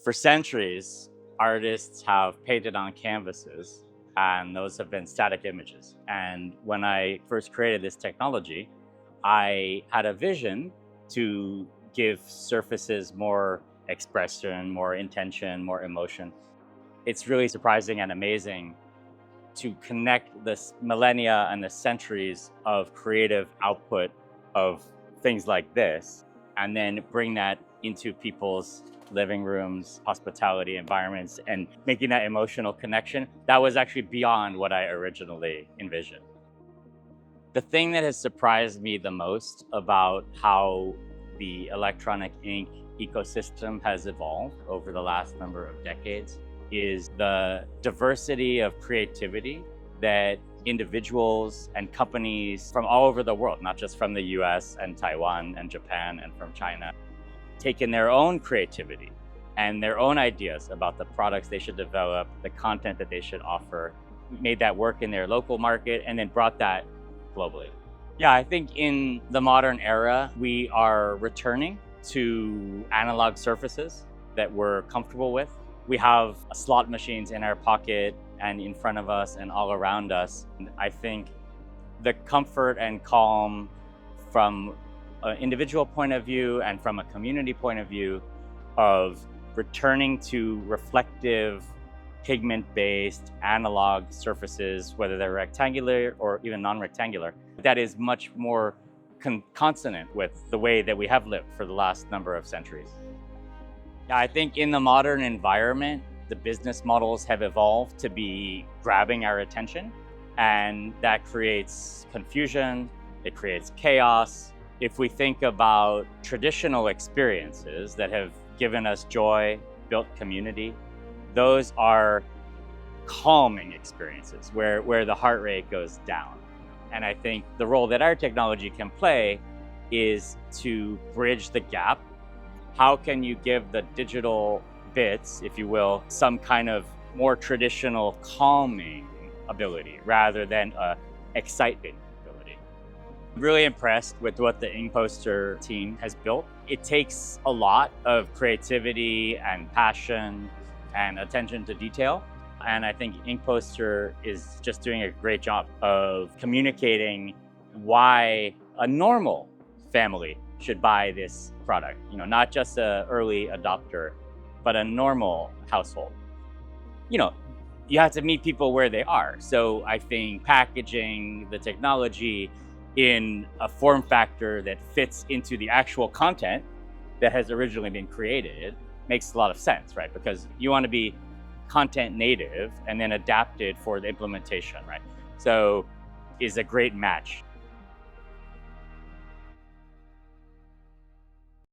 For centuries, artists have painted on canvases, and those have been static images. And when I first created this technology, I had a vision to give surfaces more expression, more intention, more emotion. It's really surprising and amazing to connect this millennia and the centuries of creative output of things like this, and then bring that into people's living rooms, hospitality environments, and making that emotional connection. That was actually beyond what I originally envisioned. The thing that has surprised me the most about how the electronic ink ecosystem has evolved over the last number of decades is the diversity of creativity that individuals and companies from all over the world, not just from the US and Taiwan and Japan and from China, taken their own creativity and their own ideas about the products they should develop, the content that they should offer, made that work in their local market, and then brought that globally. Yeah, I think in the modern era, we are returning to analog surfaces that we're comfortable with. We have slot machines in our pocket and in front of us and all around us. And I think the comfort and calm from an individual point of view and from a community point of view of returning to reflective, pigment-based analog surfaces, whether they're rectangular or even non-rectangular, that is much more consonant with the way that we have lived for the last number of centuries. Yeah, I think in the modern environment, the business models have evolved to be grabbing our attention, and that creates confusion, it creates chaos. If we think about traditional experiences that have given us joy, built community, those are calming experiences where the heart rate goes down. And I think the role that our technology can play is to bridge the gap. How can you give the digital bits, if you will, some kind of more traditional calming ability rather than a excitement ability? I'm really impressed with what the InkPoster team has built. It takes a lot of creativity and passion and attention to detail. And I think InkPoster is just doing a great job of communicating why a normal family should buy this product. Not just an early adopter, but a normal household. You have to meet people where they are. So I think packaging the technology in a form factor that fits into the actual content that has originally been created makes a lot of sense, right? Because you want to be content native and then adapted for the implementation, right? So is a great match.